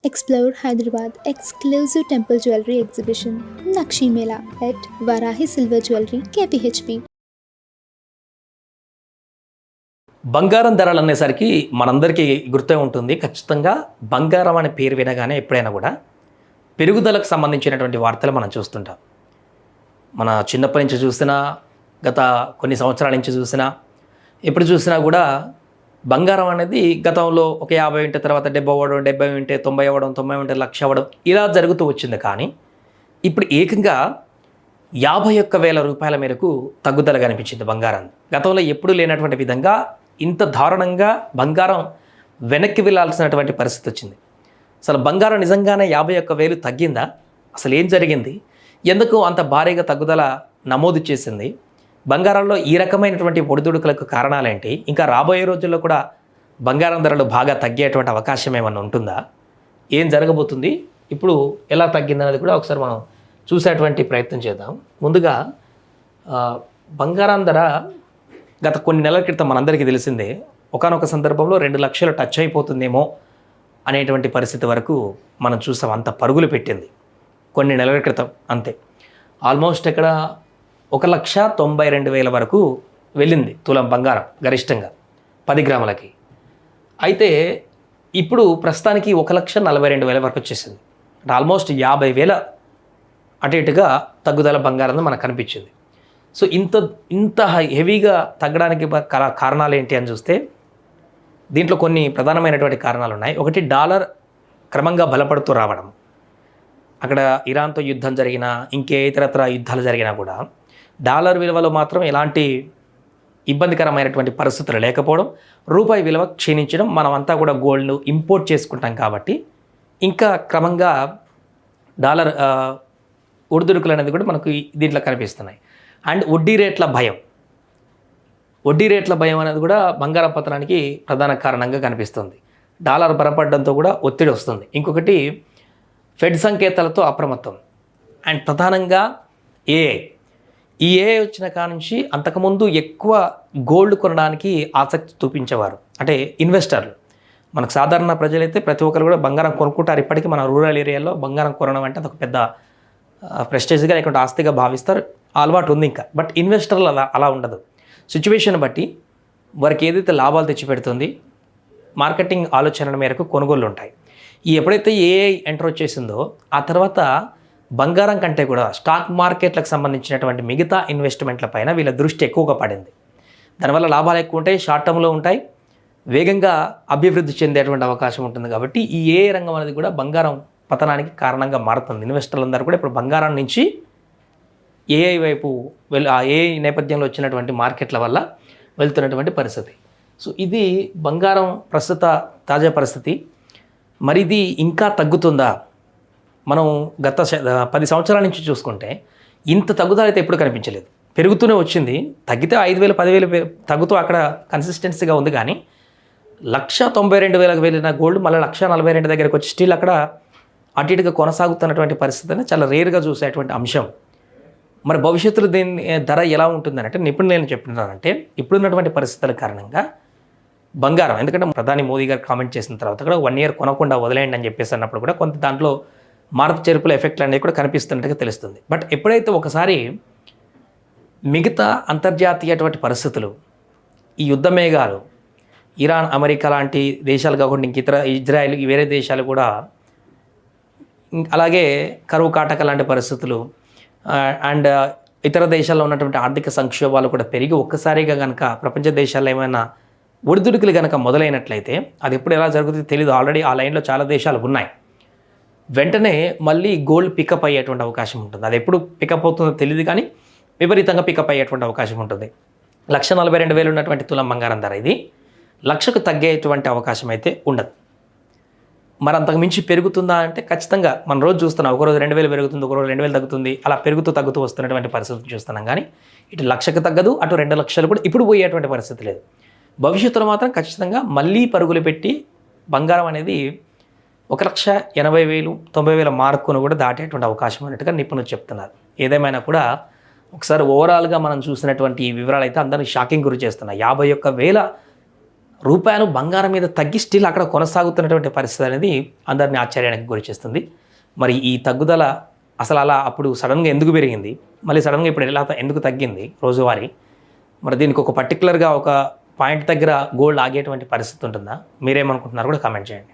Explore Hyderabad exclusive temple jewelry exhibition Nakshi Mela at Varahi Silver Jewelry KPHP. బంగారం ధరలు అనేసరికి మనందరికీ గుర్తే ఉంటుంది. ఖచ్చితంగా బంగారం అనే పేరు వినగానే ఎప్పుడైనా కూడా పెరుగుదలకు సంబంధించినటువంటి వార్తలు మనం చూస్తుంటాం. మన చిన్నప్పటి నుంచి చూసినా, గత కొన్ని సంవత్సరాల నుంచి చూసినా, ఎప్పుడు చూసినా కూడా బంగారం అనేది గతంలో ఒక 50 ఉంటే తర్వాత 70 అవ్వడం, 70 ఉంటే 90 అవ్వడం, 90 ఉంటే 1,00,000 అవ్వడం ఇలా జరుగుతూ వచ్చింది. కానీ ఇప్పుడు ఏకంగా 51,000 రూపాయల మేరకు తగ్గుదల కనిపించింది బంగారం. గతంలో ఎప్పుడూ లేనటువంటి విధంగా ఇంత దారుణంగా బంగారం వెనక్కి వెళ్ళాల్సినటువంటి పరిస్థితి వచ్చింది. అసలు బంగారం నిజంగానే 51,000 తగ్గిందా? అసలు ఏం జరిగింది? ఎందుకు అంత భారీగా తగ్గుదల నమోదు చేసింది? బంగారంలో ఈ రకమైనటువంటి ఒడిదుడుకులకు కారణాలేంటి? ఇంకా రాబోయే రోజుల్లో కూడా బంగారం ధరలు బాగా తగ్గేటువంటి అవకాశం ఏమన్నా ఉంటుందా? ఏం జరగబోతుంది? ఇప్పుడు ఎలా తగ్గిందనేది కూడా ఒకసారి మనం చూసేటువంటి ప్రయత్నం చేద్దాం. ముందుగా బంగారం ధర గత కొన్ని నెలల క్రితం మనందరికీ తెలిసిందే, ఒకానొక సందర్భంలో 2 లక్షలు టచ్ అయిపోతుందేమో అనేటువంటి పరిస్థితి వరకు మనం చూసాం. అంత పరుగులు పెట్టింది కొన్ని నెలల క్రితం. అంతే, ఆల్మోస్ట్ ఇక్కడ 1,92,000 వరకు వెళ్ళింది తులం బంగారం గరిష్టంగా 10 గ్రాములకి. అయితే ఇప్పుడు ప్రస్తుతానికి 1,42,000 వరకు వచ్చేసింది. ఆల్మోస్ట్ 50,000 అటు ఇటుగా తగ్గుదల బంగారం మనకు కనిపించింది. సో ఇంత హెవీగా తగ్గడానికి కారణాలు ఏంటి అని చూస్తే దీంట్లో కొన్ని ప్రధానమైనటువంటి కారణాలు ఉన్నాయి. ఒకటి, డాలర్ క్రమంగా బలపడుతూ రావడం. అక్కడ ఇరాన్తో యుద్ధం జరిగినా, ఇంకే ఇతరత్ర యుద్ధాలు జరిగినా కూడా డాలర్ విలువలో మాత్రం ఎలాంటి ఇబ్బందికరమైనటువంటి పరిస్థితులు లేకపోవడం, రూపాయి విలువ క్షీణించడం, మనమంతా కూడా గోల్డ్ను ఇంపోర్ట్ చేసుకుంటాం కాబట్టి ఇంకా క్రమంగా డాలర్ ఒడిదుడుకులు అనేది కూడా మనకు దీంట్లో కనిపిస్తున్నాయి. అండ్ వడ్డీ రేట్ల భయం అనేది కూడా బంగారం పతనానికి ప్రధాన కారణంగా కనిపిస్తుంది. డాలర్ బలపడడంతో కూడా ఒత్తిడి వస్తుంది. ఇంకొకటి, ఫెడ్ సంకేతాలతో అప్రమత్తం. అండ్ ప్రధానంగా ఈ ఏఐ వచ్చిన కాడ నుంచి అంతకుముందు ఎక్కువ గోల్డ్ కొనడానికి ఆసక్తి చూపించేవారు, అంటే ఇన్వెస్టర్లు. మనకు సాధారణ ప్రజలైతే ప్రతి ఒక్కరు కూడా బంగారం కొనుక్కుంటారు. ఇప్పటికీ మన రూరల్ ఏరియాలో బంగారం కొనడం అంటే అదొక పెద్ద ప్రెస్టేజ్గా లేకుంటే ఆస్తిగా భావిస్తారు, అలవాటు ఉంది ఇంకా. బట్ ఇన్వెస్టర్లు అలా ఉండదు. సిచ్యువేషన్ బట్టి వారికి ఏదైతే లాభాలు తెచ్చిపెడుతుంది, మార్కెటింగ్ ఆలోచనల మేరకు కొనుగోళ్ళు ఉంటాయి. ఎప్పుడైతే ఏఐ ఎంటర్ వచ్చేసిందో ఆ తర్వాత బంగారం కంటే కూడా స్టాక్ మార్కెట్లకు సంబంధించినటువంటి మిగతా ఇన్వెస్ట్మెంట్ల పైన వీళ్ళ దృష్టి ఎక్కువగా పడింది. దానివల్ల లాభాలు ఎక్కువ ఉంటాయి, షార్ట్ టర్మ్లో ఉంటాయి, వేగంగా అభివృద్ధి చెందేటువంటి అవకాశం ఉంటుంది. కాబట్టి ఈ ఏఐ రంగం అనేది కూడా బంగారం పతనానికి కారణంగా మారుతుంది. ఇన్వెస్టర్లందరూ కూడా ఇప్పుడు బంగారం నుంచి ఏఐ వైపు ఆ ఏఐ నేపథ్యంలో వచ్చినటువంటి మార్కెట్ల వల్ల వెళ్తున్నటువంటి పరిస్థితి. సో ఇది బంగారం ప్రస్తుత తాజా పరిస్థితి. మరి ఇది ఇంకా తగ్గుతుందా? మనం గత 10 సంవత్సరాల నుంచి చూసుకుంటే ఇంత తగ్గుదల అయితే ఎప్పుడు కనిపించలేదు. పెరుగుతూనే వచ్చింది. తగ్గితే 5,000, 10,000 తగ్గుతూ అక్కడ కన్సిస్టెన్సీగా ఉంది. కానీ 1,92,000 వెళ్ళిన గోల్డ్ మళ్ళీ 1,42,000 దగ్గరకు వచ్చి స్టిల్ అక్కడ అటు ఇటుగా కొనసాగుతున్నటువంటి పరిస్థితిని చాలా రేర్గా చూసేటువంటి అంశం. మరి భవిష్యత్తులో దీని ధర ఎలా ఉంటుందని అంటే నిపుణులు చెప్తున్నారంటే, ఇప్పుడున్నటువంటి పరిస్థితుల కారణంగా బంగారం, ఎందుకంటే ప్రధాని మోదీ గారు కామెంట్ చేసిన తర్వాత కూడా 1 ఇయర్ కొనకుండా వదిలేయండి అని చెప్పేసి అన్నప్పుడు కూడా కొంత దాంట్లో మార్పు చేర్పుల ఎఫెక్ట్లు అనేవి కూడా కనిపిస్తున్నట్టుగా తెలుస్తుంది. బట్ ఎప్పుడైతే ఒకసారి మిగతా అంతర్జాతీయటువంటి పరిస్థితులు, ఈ యుద్ధ మేఘాలు, ఇరాన్, అమెరికా లాంటి దేశాలు కాకుండా ఇంక ఇజ్రాయెల్, వేరే దేశాలు కూడా, అలాగే కరువు కాటక లాంటి పరిస్థితులు అండ్ ఇతర దేశాల్లో ఉన్నటువంటి ఆర్థిక సంక్షోభాలు కూడా పెరిగి ఒక్కసారిగా కనుక ప్రపంచ దేశాల్లో ఏమైనా ఒడిదుడుకులు కనుక మొదలైనట్లయితే, అది ఎప్పుడు ఎలా జరుగుతుందో తెలియదు. ఆల్రెడీ ఆ లైన్లో చాలా దేశాలు ఉన్నాయి. వెంటనే మళ్ళీ గోల్డ్ పికప్ అయ్యేటువంటి అవకాశం ఉంటుంది. అది ఎప్పుడు పికప్ అవుతుందో తెలియదు, కానీ విపరీతంగా పికప్ అయ్యేటువంటి అవకాశం ఉంటుంది. 1,42,000 ఉన్నటువంటి తులం బంగారం ధర ఇది 1,00,000కు తగ్గేటువంటి అవకాశం అయితే ఉండదు. మరి అంతకు మించి పెరుగుతుందా అంటే ఖచ్చితంగా మనం రోజు చూస్తున్నాం. ఒకరోజు 2,000 పెరుగుతుంది, ఒకరోజు 2,000 తగ్గుతుంది, అలా తగ్గుతూ వస్తున్నటువంటి పరిస్థితిని చూస్తున్నాం. కానీ ఇటు 1,00,000కు తగ్గదు, అటు 2,00,000 కూడా ఇప్పుడు పోయేటువంటి పరిస్థితి లేదు. భవిష్యత్తులో మాత్రం ఖచ్చితంగా మళ్ళీ పరుగులు పెట్టి బంగారం అనేది 1,80,000, 90,000 మార్కును కూడా దాటేటువంటి అవకాశం అన్నట్టుగా నిపుణులు చెప్తున్నారు. ఏదేమైనా కూడా ఒకసారి ఓవరాల్గా మనం చూసినటువంటి ఈ వివరాలు అయితే అందరినీ షాకింగ్ గురి చేస్తున్నాయి. 51,000 రూపాయలు బంగారం మీద తగ్గి స్టిల్ అక్కడ కొనసాగుతున్నటువంటి పరిస్థితి అనేది అందరినీ ఆశ్చర్యానికి గురి చేస్తుంది. మరి ఈ తగ్గుదల అసలు అలా అప్పుడు సడన్గా ఎందుకు పెరిగింది, మళ్ళీ సడన్గా ఇప్పుడు ఎలా ఎందుకు తగ్గింది రోజువారీ? మరి దీనికి ఒక పర్టికులర్గా ఒక పాయింట్ దగ్గర గోల్డ్ ఆగేటువంటి పరిస్థితి ఉంటుందా? మీరేమనుకుంటున్నారు కూడా కామెంట్ చేయండి.